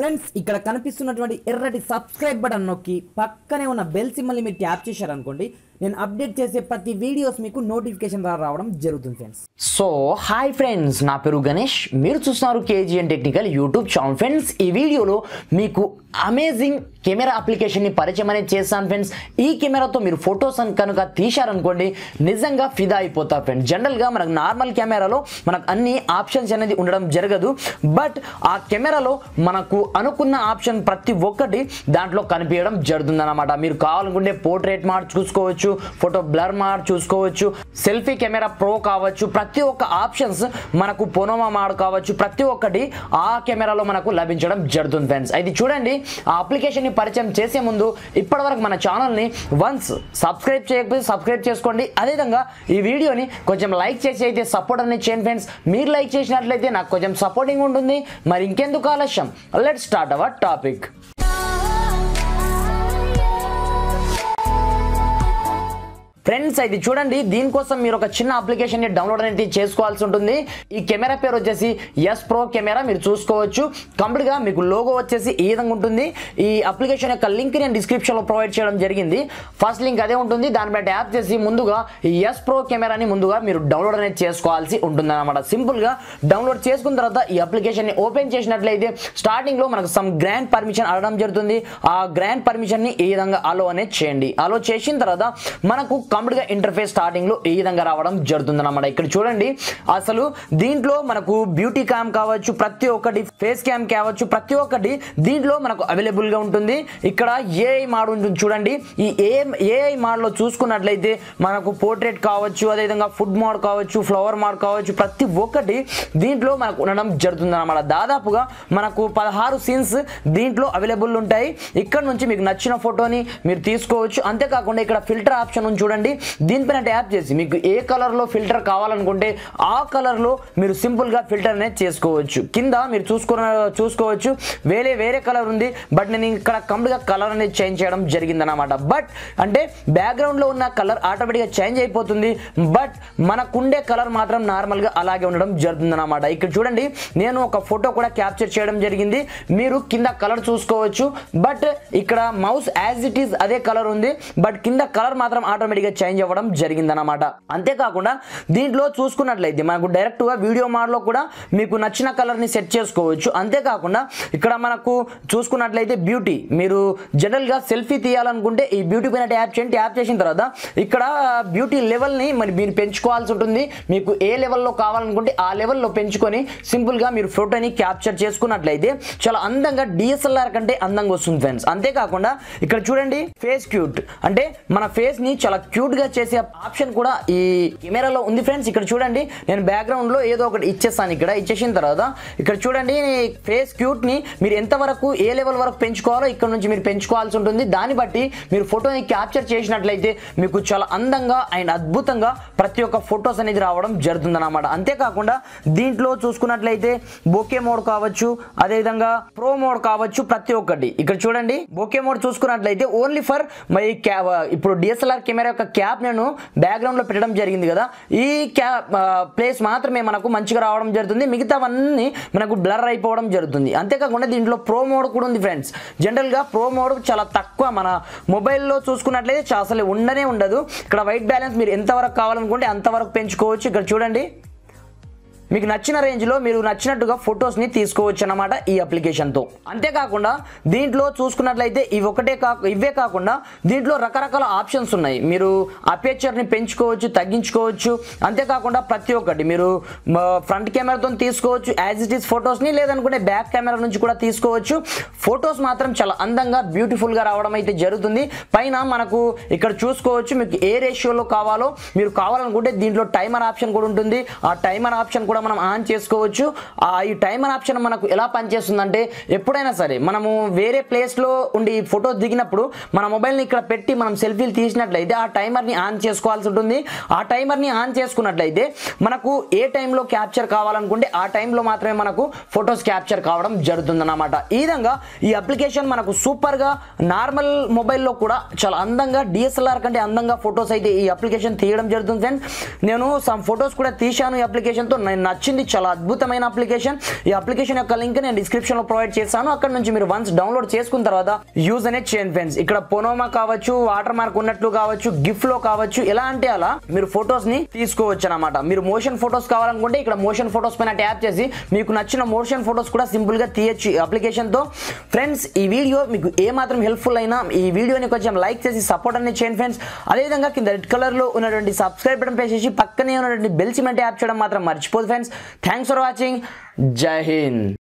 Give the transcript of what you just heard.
Friends ఇక్కడ కనిపిస్తున్నటువంటి ఎర్రటి సబ్స్క్రైబ్ బటన్ నొక్కి పక్కనే ఉన్న బెల్ సింబల్ ని మీరు ట్యాప్ చేశారనుకోండి నేను అప్డేట్ చేసే ప్రతి వీడియోస్ మీకు నోటిఫికేషన్ రావడం జరుగుతుంది ఫ్రెండ్స్. సో హాయ్ ఫ్రెండ్స్, నా పేరు గణేష్, మీరు చూస్తున్నారు KGN technical YouTube channel. Friends ఈ వీడియోలో మీకు అమేజింగ్ కెమెరా అప్లికేషన్ని పరిచయం అనేది చేస్తాను ఫ్రెండ్స్. ఈ కెమెరాతో మీరు ఫొటోస్ కనుక తీశారనుకోండి నిజంగా ఫిదా అయిపోతారు ఫ్రెండ్స్. జనరల్గా మనకు నార్మల్ కెమెరాలో మనకు అన్ని ఆప్షన్స్ అనేది ఉండడం జరగదు, బట్ ఆ కెమెరాలో మనకు అనుకున్న ఆప్షన్ ప్రతి ఒక్కటి దాంట్లో కనిపించడం జరుగుతుంది అన్నమాట. మీరు కావాలనుకుంటే పోర్ట్రేట్ మోడ్ చూసుకోవచ్చు, ఫోటో బ్లర్ మోడ్ చూసుకోవచ్చు, సెల్ఫీ కెమెరా ప్రో కావచ్చు, ప్రతి ఒక్క ఆప్షన్స్ మనకు పోనోమా మోడ్ కావచ్చు, ప్రతి ఒక్కటి ఆ కెమెరాలో మనకు లభించడం జరుగుతుంది ఫ్రెండ్స్. అయితే చూడండి, ఆ అప్లికేషన్ ని పరిచయం చేసే ముందు ఇప్పటివరకు మన ఛానల్ ని వన్స్ సబ్స్క్రైబ్ చేయకపోతే సబ్స్క్రైబ్ చేసుకోండి. అదేవిధంగా ఈ వీడియోని కొంచెం లైక్ చేసి అయితే సపోర్ట్ అనేది చేయండి ఫ్రెండ్స్. మీరు లైక్ చేసినట్లయితే నాకు కొంచెం సపోర్టింగ్ ఉంటుంది. మరి ఇంకెందుకు ఆలస్యం, let's start our topic. Friends అయితే చూడండి, దీనికోసం మీరు ఒక చిన్న అప్లికేషన్ ని డౌన్లోడ్ అనేది చేసుకోవాల్సి ఉంటుంది. ఈ కెమెరా పేరు వచ్చేసి ఎస్ ప్రో కెమెరా. మీరు చూసుకోవచ్చు కంప్లీట్ గా మీకు లోగో వచ్చేసి ఈ విధంగా ఉంటుంది. ఈ అప్లికేషన్ యొక్క లింక్ నేను డిస్క్రిప్షన్ లో ప్రొవైడ్ చేయడం జరిగింది. ఫస్ట్ లింక్ అదే ఉంటుంది. దానిపై ట్యాప్ చేసి ముందుగా ఈ ఎస్ ప్రో కెమెరాని ముందుగా మీరు డౌన్లోడ్ అనేది చేసుకోవాల్సి ఉంటుంది అనమాట. సింపుల్ గా డౌన్లోడ్ చేసుకున్న తర్వాత ఈ అప్లికేషన్ ని ఓపెన్ చేసినట్లయితే స్టార్టింగ్ లో మనకు సమ్ గ్రాండ్ పర్మిషన్ అడగడం జరుగుతుంది. ఆ గ్రాండ్ పర్మిషన్ ని ఈ విధంగా అలో అనేది చేయండి. అలో చేసిన తర్వాత మనకు కంప్లీట్ గా ఇంటర్ఫేస్ స్టార్టింగ్ లో ఈ విధంగా రావడం జరుగుతుంది అన్నమాట. ఇక్కడ చూడండి, అసలు దీంట్లో మనకు బ్యూటీ క్యామ్ కావచ్చు, ప్రతి ఒక్కటి ఫేస్ క్యామ్ కావచ్చు, ప్రతి ఒక్కటి దీంట్లో మనకు అవైలబుల్ గా ఉంటుంది. ఇక్కడ ఏఐ మోడ్ ఉంటుంది చూడండి. ఈ ఏఐ మోడ్ లో చూసుకున్నట్లయితే మనకు పోర్ట్రేట్ కావచ్చు, అదేవిధంగా ఫుడ్ మోడ్ కావచ్చు, ఫ్లవర్ మోడ్ కావచ్చు, ప్రతి ఒక్కటి దీంట్లో మనకు ఉండడం జరుగుతుంది అన్నమాట. దాదాపుగా మనకు 16 సీన్స్ దీంట్లో అవైలబుల్ ఉంటాయి. ఇక్కడ నుంచి మీకు నచ్చిన ఫోటోని మీరు తీసుకోవచ్చు. అంతేకాకుండా ఇక్కడ ఫిల్టర్ ఆప్షన్ ఉంది చూడండి. దీనిపైన ట్యాప్ చేసి మీకు ఏ కలర్ లో ఫిల్టర్ కావాలనుకుంటే ఆ కలర్ లో మీరు సింపుల్ గా ఫిల్టర్ అనేది చేసుకోవచ్చు. కింద మీరు చూసుకోవచ్చు వేరే కలర్ ఉంది, బట్ నేను ఇక్కడ కంప్లీట్ గా కలర్ అనేది చేంజ్ చేయడం జరిగింది అనమాట. బట్ అంటే బ్యాక్గ్రౌండ్ లో ఉన్న కలర్ ఆటోమేటిక్ గా చేంజ్ అయిపోతుంది, బట్ మనకుండే కలర్ మాత్రం నార్మల్ గా అలాగే ఉండడం జరుగుతుంది అనమాట. ఇక్కడ చూడండి, నేను ఒక ఫోటో కూడా క్యాప్చర్ చేయడం జరిగింది. మీరు కింద కలర్ చూసుకోవచ్చు, బట్ ఇక్కడ మౌస్ యాజ్ ఇట్ ఈస్ అదే కలర్ ఉంది, బట్ కింద కలర్ మాత్రం ఆటోమేటిక్ గా చేంజ్ అవ్వడం జరిగిందనమాట. అంతేకాకుండా దీంట్లో చూసుకున్నట్లయితే మనకు డైరెక్ట్ గా వీడియో మోడ్ లో కూడా మీకు నచ్చిన కలర్ ని సెట్ చేసుకోవచ్చు. అంతేకాకుండా ఇక్కడ మనకు చూసుకున్నట్లయితే బ్యూటీ, మీరు జనరల్ గా సెల్ఫీ తీయాలనుకుంటే ఈ బ్యూటీ పైన ట్యాప్ చేయండి. ట్యాప్ చేసిన తర్వాత ఇక్కడ బ్యూటీ లెవెల్ ని మరి మీరు పెంచుకోవాల్సి ఉంటుంది. మీకు ఏ లెవెల్లో కావాలనుకుంటే ఆ లెవెల్లో పెంచుకొని సింపుల్ గా మీరు ఫోటోని క్యాప్చర్ చేసుకున్నట్లయితే చాలా అందంగా డిఎస్ఎల్ఆర్ కంటే అందంగా వస్తుంది ఫ్రెండ్స్. అంతేకాకుండా ఇక్కడ చూడండి, ఫేస్ క్యూట్ అంటే మన ఫేస్ ని చాలా క్యూట్ గా చేసే ఆప్షన్ కూడా ఈ కెమెరాలో ఉంది ఫ్రెండ్స్. ఇక్కడ చూడండి, నేను బ్యాక్గ్రౌండ్ లో ఏదో ఒకటి ఇచ్చేస్తాను. ఇక్కడ ఇచ్చేసిన తర్వాత ఇక్కడ చూడండి, ఫేస్ క్యూట్ ని మీరు ఎంత వరకు ఏ లెవెల్ వరకు పెంచుకోవాలో ఇక్కడ నుంచి మీరు పెంచుకోవాల్సి ఉంటుంది. దాన్ని బట్టి మీరు ఫోటోని క్యాప్చర్ చేసినట్లయితే మీకు చాలా అందంగా అండ్ అద్భుతంగా ప్రతి ఒక్క ఫొటోస్ అనేది రావడం జరుగుతుంది అన్నమాట. అంతేకాకుండా దీంట్లో చూసుకున్నట్లయితే బోకే మోడ్ కావచ్చు, అదేవిధంగా ప్రో మోడ్ కావచ్చు, ప్రతి ఒక్కటి ఇక్కడ చూడండి. బోకే మోడ్ చూసుకున్నట్లయితే ఓన్లీ ఫర్ మై ఇప్పుడు డిఎస్ఎల్ఆర్ కెమెరా యొక్క క్యాప్ నేను బ్యాక్గ్రౌండ్ లో పెట్టడం జరిగింది కదా, ఈ క్యాప్ ప్లేస్ మాత్రమే మనకు మంచిగా రావడం జరుగుతుంది. మిగతావన్నీ మనకు బ్లర్ అయిపోవడం జరుగుతుంది. అంతేకాకుండా దీంట్లో ప్రో మోడ్ కూడా ఉంది ఫ్రెండ్స్. జనరల్ గా ప్రో మోడ్ చాలా తక్కువ మన మొబైల్లో చూసుకున్నట్లయితే అసలు ఉండనే ఉండదు. ఇక్కడ వైట్ బ్యాలెన్స్ మీరు ఎంతవరకు కావాలనుకుంటే అంతవరకు పెంచుకోవచ్చు. ఇక్కడ చూడండి, మీకు నచ్చిన రేంజ్లో మీరు నచ్చినట్టుగా ఫొటోస్ని తీసుకోవచ్చు అన్నమాట ఈ అప్లికేషన్తో. అంతేకాకుండా దీంట్లో చూసుకున్నట్లయితే ఇవే కాకుండా దీంట్లో రకరకాల ఆప్షన్స్ ఉన్నాయి. మీరు అపేచర్ని పెంచుకోవచ్చు, తగ్గించుకోవచ్చు. అంతేకాకుండా ప్రతి ఒక్కటి మీరు ఫ్రంట్ కెమెరాతో తీసుకోవచ్చు యాజ్ ఇట్ ఈస్ ఫొటోస్ని, లేదనుకుంటే బ్యాక్ కెమెరా నుంచి కూడా తీసుకోవచ్చు. ఫొటోస్ మాత్రం చాలా అందంగా బ్యూటిఫుల్గా రావడం అయితే జరుగుతుంది. పైన మనకు ఇక్కడ చూసుకోవచ్చు, మీకు ఏ రేషియోలో కావాలో మీరు కావాలనుకుంటే దీంట్లో టైమర్ ఆప్షన్ కూడా ఉంటుంది. ఆ టైమర్ ఆప్షన్ కూడా మనం ఆన్ చేసుకోవచ్చు. ఈ టైమర్ ఆప్షన్ మనకు ఎలా పనిచేస్తుందంటే, ఎప్పుడైనా సరే మనము వేరే ప్లేస్ లో ఉండి ఫోటోస్ దిగినప్పుడు మన మొబైల్ ని ఇక్కడ పెట్టి మనం సెల్ఫీలు తీసినట్లయితే ఆ టైమర్ ని ఆన్ చేసుకోవాల్సి ఉంటుంది. ఆ టైమర్ ని ఆన్ చేసుకున్నట్లయితే మనకు ఏ టైంలో క్యాప్చర్ కావాలనుకుంటే ఆ టైంలో మాత్రమే మనకు ఫొటోస్ క్యాప్చర్ కావడం జరుగుతుంది అన్నమాట. ఈ విధంగా ఈ అప్లికేషన్ మనకు సూపర్ గా నార్మల్ మొబైల్లో కూడా చాలా అందంగా డిఎస్ఎల్ఆర్ కంటే అందంగా ఫొటోస్ అయితే ఈ అప్లికేషన్ తీయడం జరుగుతుంది ఫ్రెండ్స్. నేను సమ్ ఫొటోస్ కూడా తీశాను ఈ అప్లికేషన్ తో. నచ్చింది, చాలా అద్భుతమైన అప్లికేషన్. ఈ అప్లికేషన్ యొక్క లింక్ నేను డిస్క్రిప్షన్ లో ప్రొవైడ్ చేస్తాను. అక్కడ నుంచి మీరు వన్స్ డౌన్లోడ్ చేసుకున్న తర్వాత యూజ్ అనేది చేయండి ఫ్రెండ్స్. ఇక్కడ పొనోమా కావచ్చు, వాటర్ మార్క్ ఉన్నట్లు కావచ్చు, గిఫ్ట్ లో కావచ్చు, ఎలా అంటే అలా మీరు ఫొటోస్ ని తీసుకోవచ్చు అనమాట. మీరు మోషన్ ఫొటోస్ కావాలనుకుంటే ఇక్కడ మోషన్ ఫొటోస్ పైన ట్యాప్ చేసి మీకు నచ్చిన మోషన్ ఫొటోస్ కూడా సింపుల్ గా తీయచ్చు ఈ అప్లికేషన్ తో. ఫ్రెండ్స్, ఈ వీడియో మీకు ఏ మాత్రం హెల్ప్ఫుల్ అయినా ఈ వీడియోని కొంచెం లైక్ చేసి సపోర్ట్ అనేది చేయండి ఫ్రెండ్స్. అదేవిధంగా కింద రెడ్ కలర్ లో ఉన్నటువంటి సబ్స్క్రైబ్ బటన్ ప్రెస్ చేసి పక్కనే ఉన్నటువంటి బెల్ సింబల్ ట్యాప్ చేయడం మాత్రం మర్చిపోదు ఫ్రెండ్స్. Thanks for watching. జై హింద్.